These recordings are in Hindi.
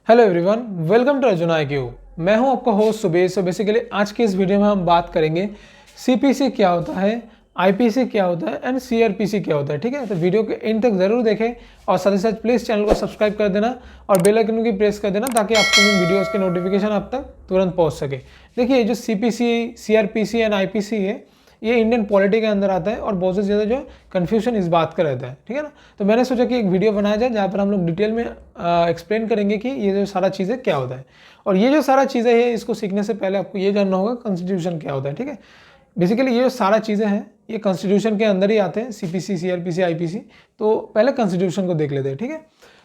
Hello everyone, welcome to Arjun IQ। मैं हूं आपका होस्ट सुबेश। सो बेसिकली आज की इस वीडियो में हम बात करेंगे CPC क्या होता है, IPC क्या होता है एंड CRPC क्या होता है। ठीक है, तो वीडियो के एंड तक ज़रूर देखें और साथ ही साथ प्लीज़ चैनल को सब्सक्राइब कर देना और बेल आइकन की प्रेस कर देना ताकि आपको वीडियोज़ के नोटिफिकेशन आप तक तुरंत पहुँच सके। देखिए, जो CPC, CRPC एंड IPC है, ये इंडियन पॉलिटी के अंदर आता है और बहुत से ज़्यादा जो है कन्फ्यूजन इस बात का रहता है। ठीक है ना, तो मैंने सोचा कि एक वीडियो बनाया जाए जहाँ पर हम लोग डिटेल में एक्सप्लेन करेंगे कि ये जो सारा चीज़ें क्या होता है। और ये जो सारा चीज़ें हैं, इसको सीखने से पहले आपको ये जानना होगा कॉन्स्टिट्यूशन क्या होता है। ठीक है, बेसिकली ये जो सारा चीज़ें हैं ये कॉन्स्टिट्यूशन के अंदर ही आते हैं, CPC, CRPC, IPC। तो पहले कॉन्स्टिट्यूशन को देख लेते हैं। ठीक है,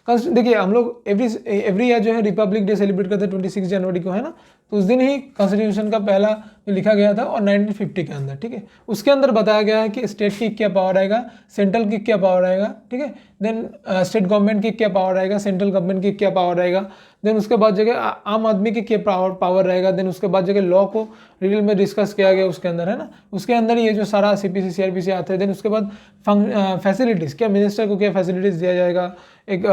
देखिए, हम लोग एवरी ईयर जो है रिपब्लिक डे सेलिब्रेट करते हैं 26 जनवरी को, है ना। तो उस दिन ही कॉन्स्टिट्यूशन का पहला जो लिखा गया था और 1950 के अंदर। ठीक है, उसके अंदर बताया गया है कि स्टेट की क्या पावर आएगा, सेंट्रल की क्या पावर आएगा। ठीक है, देन स्टेट गवर्नमेंट की क्या पावर आएगा, सेंट्रल गवर्नमेंट की क्या पावर आएगा, देन उसके बाद जगह आम आदमी की क्या पावर रहेगा, देन उसके बाद जगह लॉ को डिटेल में डिस्कस किया गया उसके अंदर, है ना। उसके अंदर ये जो सारा CPC, CRPC आते हैं। देन उसके बाद फैसिलिटीज़, क्या मिनिस्टर को क्या फैसिलिटीज़ दिया जाएगा, एक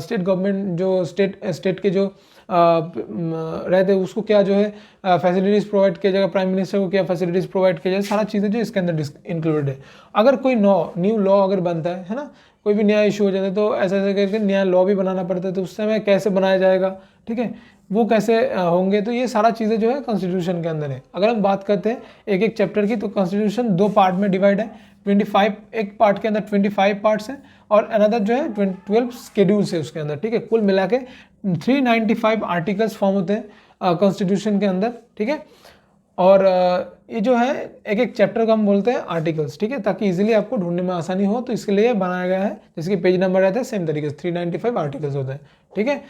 स्टेट गवर्नमेंट जो स्टेट के जो रहते हैं उसको क्या जो है फैसिलिटीज़ प्रोवाइड किया जाएगा, प्राइम मिनिस्टर को क्या फैसिलिटीज़ प्रोवाइड किया जाए, सारा चीज़ें जो इसके अंदर इंक्लूडेड है। अगर कोई न्यू लॉ अगर बनता है ना, कोई भी नया इशू हो जाता है तो ऐसा ऐसा करके नया लॉ भी बनाना पड़ता है, तो उस समय कैसे बनाया जाएगा, ठीक है, वो कैसे होंगे। तो ये सारा चीज़ें जो है कॉन्स्टिट्यूशन के अंदर है। अगर हम बात करते हैं एक एक चैप्टर की, तो कॉन्स्टिट्यूशन 2 पार्ट में डिवाइड है। 25 एक पार्ट के अंदर 25 पार्ट्स हैं और अनदर जो है 12 स्केड्यूल्स है उसके अंदर। ठीक है, कुल मिला के 395 आर्टिकल्स फॉर्म होते हैं कॉन्स्टिट्यूशन के अंदर। ठीक है, और ये जो है एक एक चैप्टर को हम बोलते हैं आर्टिकल्स। ठीक है, ताकि इजीली आपको ढूंढने में आसानी हो, तो इसके लिए बनाया गया है। जैसे कि पेज नंबर रहता है सेम तरीके से 395 आर्टिकल्स होते हैं। ठीक है,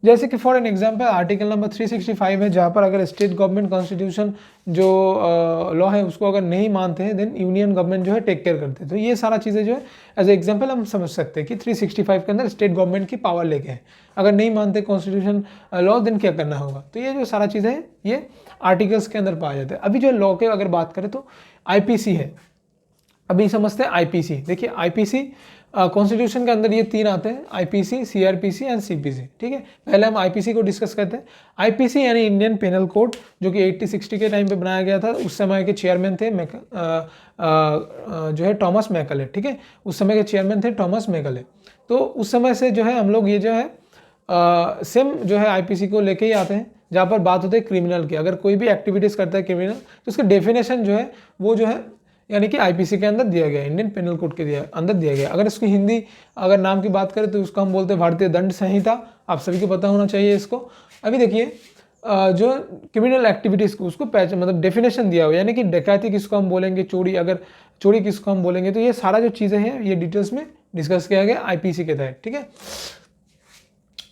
जैसे कि for an example article number 365 है, जहाँ पर अगर स्टेट गवर्नमेंट कॉन्स्टिट्यूशन जो लॉ है उसको अगर नहीं मानते हैं, देन यूनियन गवर्नमेंट जो है टेक केयर करते हैं। तो ये सारा चीज़ें जो है एज ए एग्जांपल हम समझ सकते हैं कि 365 के अंदर स्टेट गवर्नमेंट की पावर लेके है। अगर नहीं मानते कॉन्स्टिट्यूशन लॉ, देन क्या करना होगा। तो ये जो सारा चीज़ें हैं ये आर्टिकल्स के अंदर पाया जाता है। अभी जो लॉ के अगर बात करें तो IPC है। अभी समझते हैं IPC। देखिए, IPC कॉन्स्टिट्यूशन के अंदर ये 3 आते हैं, IPC, CRPC एंड CPC। ठीक है, पहले हम IPC को डिस्कस करते हैं। IPC यानी इंडियन पेनल कोड, जो कि 80-60 के टाइम पे बनाया गया था। उस समय के चेयरमैन थे जो है थॉमस मैकले। ठीक है, उस समय के चेयरमैन थे थॉमस मैकले। तो उस समय से जो है हम लोग ये जो है सेम जो है IPC को लेके ही आते हैं, जहाँ पर बात होती है क्रिमिनल की। अगर कोई भी एक्टिविटीज़ करता है क्रिमिनल, तो उसका डेफिनेशन जो है वो जो है यानी कि IPC के अंदर दिया गया, इंडियन पेनल कोड के अंदर दिया गया। अगर इसकी हिंदी अगर नाम की बात करें तो उसको हम बोलते हैं भारतीय दंड संहिता। आप सभी को पता होना चाहिए इसको। अभी देखिए, जो क्रिमिनल एक्टिविटीज़ को उसको मतलब डेफिनेशन दिया हुआ, यानी कि डकैती किसको हम बोलेंगे, चोरी, अगर चोरी किसको हम बोलेंगे। तो ये सारा जो चीज़ें हैं ये डिटेल्स में डिस्कस किया गया IPC के तहत। ठीक है,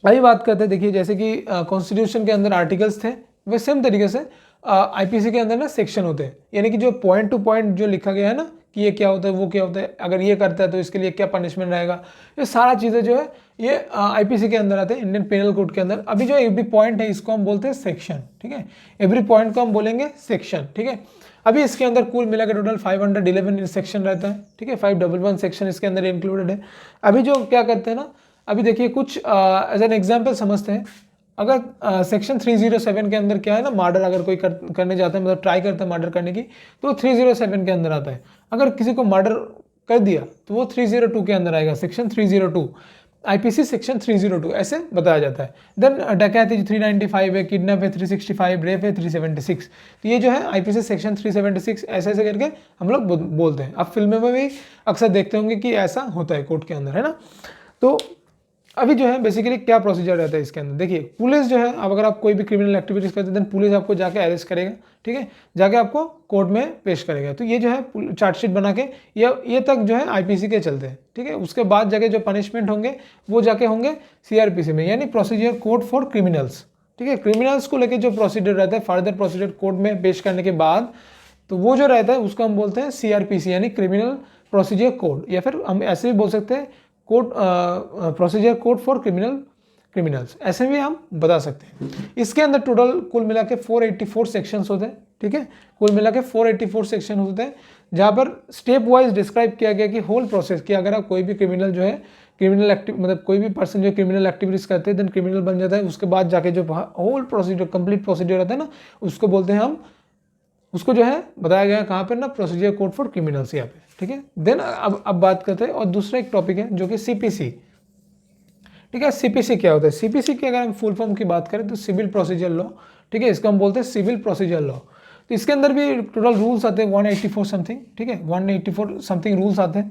अभी बात करते हैं। देखिए, जैसे कि कॉन्स्टिट्यूशन के अंदर आर्टिकल्स थे, वे सेम तरीके से IPC के अंदर ना सेक्शन होते हैं, यानी कि जो पॉइंट टू पॉइंट जो लिखा गया है ना कि ये क्या होता है, वो क्या होता है, अगर ये करता है तो इसके लिए क्या पनिशमेंट रहेगा। ये सारा चीज़ें जो है ये IPC के अंदर आते हैं, इंडियन पेनल कोड के अंदर। अभी जो एवरी पॉइंट है इसको हम बोलते हैं सेक्शन। ठीक है, एवरी पॉइंट को हम बोलेंगे सेक्शन। ठीक है, अभी इसके अंदर कुल मिला के टोटल 511 सेक्शन रहता है। ठीक है, 511 सेक्शन इसके अंदर इंक्लूडेड है। अभी जो क्या करते हैं ना, अभी देखिए कुछ एज एन एग्जाम्पल समझते हैं। अगर सेक्शन 307 के अंदर क्या है ना, मर्डर अगर कोई करने जाता है, मतलब ट्राई करता है मर्डर करने की, तो 307 के अंदर आता है। अगर किसी को मर्डर कर दिया तो वो 302 के अंदर आएगा, सेक्शन 302। IPC सेक्शन 302 ऐसे बताया जाता है। देन डकैती 395 है, किडनैप है 365, रेप है 376। तो ये जो है IPC सेक्शन 376 ऐसे ऐसे करके हम लोग बोलते हैं। अब फिल्मों में भी अक्सर देखते होंगे कि ऐसा होता है कोर्ट के अंदर, है ना। तो अभी जो है बेसिकली क्या प्रोसीजर रहता है इसके अंदर। देखिए, पुलिस जो है, अब अगर आप कोई भी क्रिमिनल एक्टिविटीज़ करते हैं, देन पुलिस आपको जाके अरेस्ट करेगा। ठीक है, जाके आपको कोर्ट में पेश करेगा। तो ये जो है चार्जशीट बना के ये तक जो है IPC के चलते हैं। ठीक है, उसके बाद जाके जो पनिशमेंट होंगे वो जाके होंगे CRPC में, यानी प्रोसीजर कोड फॉर क्रिमिनल्स। ठीक है, क्रिमिनल्स को लेके जो प्रोसीजर रहता है, फर्दर प्रोसीजर कोर्ट में पेश करने के बाद, तो वो जो रहता है उसको हम बोलते हैं CRPC, यानी क्रिमिनल प्रोसीजर कोड, या फिर हम ऐसे भी बोल सकते हैं code procedure code for criminals, ऐसे भी हम बता सकते हैं। इसके अंदर टोटल कुल मिला के 484 सेक्शंस होते हैं। ठीक है, कुल मिला के 484 सेक्शन होते हैं, जहाँ पर स्टेप वाइज डिस्क्राइब किया गया कि होल प्रोसेस कि अगर आप कोई भी क्रिमिनल जो है क्रिमिनल एक्टिव मतलब कोई भी पर्सन जो क्रिमिनल एक्टिविटीज़ करते हैं देन क्रिमिनल बन जाता है, उसके बाद जाके जो होल प्रोसीजर कंप्लीट प्रोसीजर रहता है ना उसको बोलते हैं हम, उसको जो है बताया गया है कहाँ पर ना, प्रोसीजर कोड फॉर क्रिमिनल्स यहाँ पे, ठीक है। देन अब बात करते हैं और दूसरा एक टॉपिक है जो कि सीपीसी, ठीक है। सीपीसी क्या होता है? सीपीसी की अगर हम फुल फॉर्म की बात करें तो सिविल प्रोसीजर लॉ, ठीक है, इसको हम बोलते हैं सिविल प्रोसीजर लॉ। तो इसके अंदर भी टोटल रूल्स आते हैं 184 समथिंग, ठीक है, 184 समथिंग रूल्स आते हैं,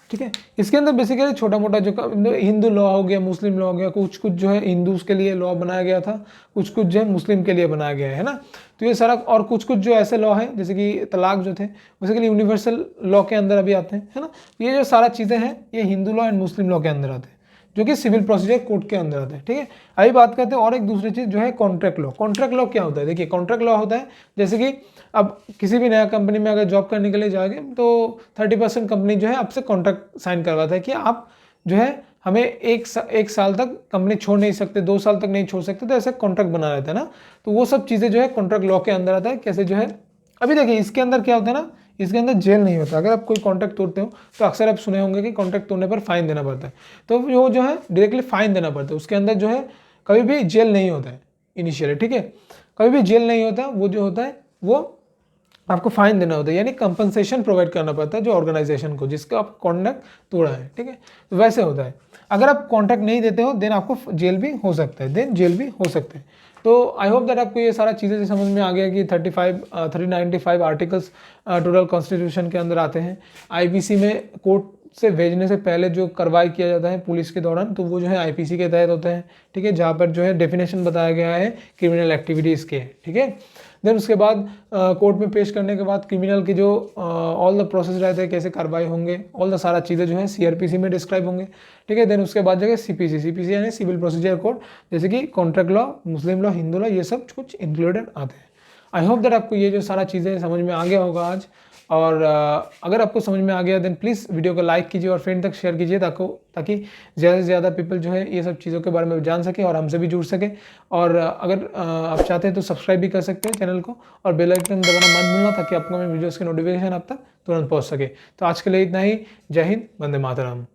ठीक है। इसके अंदर बेसिकली छोटा मोटा जो हिंदू लॉ हो गया, मुस्लिम लॉ हो गया, कुछ कुछ जो है हिंदूज के लिए लॉ बनाया गया था, कुछ कुछ जो है मुस्लिम के लिए बनाया गया है ना। तो ये सारा, और कुछ कुछ जो ऐसे लॉ हैं जैसे कि तलाक जो थे बेसिकली यूनिवर्सल लॉ के अंदर अभी आते हैं, है ना। ये जो सारा चीज़ें हैं ये Hindu law and Muslim law के अंदर आते हैं, जो कि सिविल प्रोसीजर कोड के अंदर आते हैं, ठीक है। अभी बात करते हैं और एक दूसरी चीज़ जो है कॉन्ट्रैक्ट लॉ। कॉन्ट्रैक्ट लॉ क्या होता है? देखिए कॉन्ट्रैक्ट लॉ होता है जैसे कि अब किसी भी नया कंपनी में अगर जॉब करने के लिए जाओगे तो 30% कंपनी जो है आपसे कॉन्ट्रैक्ट साइन करवाता है कि आप जो है हमें एक साल तक कंपनी छोड़ नहीं सकते, 2 साल तक नहीं छोड़ सकते, तो ऐसा कॉन्ट्रैक्ट बना रहता है ना। तो वो सब चीज़ें जो है कॉन्ट्रैक्ट लॉ के अंदर आता है। कैसे जो है अभी देखिए इसके अंदर क्या होता है ना, इसके अंदर जेल नहीं होता। अगर आप कोई कॉन्ट्रैक्ट तोड़ते हो तो अक्सर आप सुने होंगे कि कॉन्ट्रैक्ट तोड़ने पर फाइन देना पड़ता है, तो वो जो है डायरेक्टली फाइन देना पड़ता है। उसके अंदर जो है कभी भी जेल नहीं होता है इनिशियली, ठीक है, कभी भी जेल नहीं होता। वो जो होता है वो आपको फाइन देना होता है, यानी कंपनसेशन प्रोवाइड करना पड़ता है जो ऑर्गेनाइजेशन को जिसका आप कॉन्ट्रैक्ट तोड़ा है, ठीक है। तो वैसे होता है। अगर आप कॉन्ट्रैक्ट नहीं देते हो देन आपको जेल भी हो सकता है, देन जेल भी हो सकते हैं। तो आई होप दैट आपको ये सारा चीज़ें समझ में आ गया कि 395 आर्टिकल्स टोटल कॉन्स्टिट्यूशन के अंदर आते हैं। आईपीसी में कोर्ट से भेजने से पहले जो कार्रवाई किया जाता है पुलिस के दौरान, तो वो जो है आईपीसी के तहत होता है, ठीक है, जहाँ पर जो है डेफिनेशन बताया गया है क्रिमिनल एक्टिविटीज़ के, ठीक है। देन उसके बाद कोर्ट में पेश करने के बाद क्रिमिनल की जो ऑल द प्रोसेस रहते हैं, कैसे कार्रवाई होंगे, ऑल द सारा चीज़ें जो है सीआरपीसी में डिस्क्राइब होंगे, ठीक है। देन उसके बाद जो है सीपीसी यानी सिविल प्रोसीजर कोड, जैसे कि कॉन्ट्रैक्ट लॉ, मुस्लिम लॉ, हिंदू लॉ, ये सब कुछ इंक्लूडेड आते हैं। आई होप दैट आपको ये जो सारा चीज़ें समझ में आ गया होगा आज। और अगर आपको समझ में आ गया देन प्लीज़ वीडियो को लाइक कीजिए और फ्रेंड तक शेयर कीजिए ताकि ज़्यादा से ज़्यादा पीपल जो है ये सब चीज़ों के बारे में जान सके और हमसे भी जुड़ सके। और अगर आप चाहते हैं तो सब्सक्राइब भी कर सकते हैं चैनल को और बेल आइकन दबाना मत भूलना ताकि आपको मेरे वीडियोज़ की नोटिफिकेशन आप तक तुरंत पहुँच सके। तो आज के लिए इतना ही। जय हिंद, वंदे मातरम।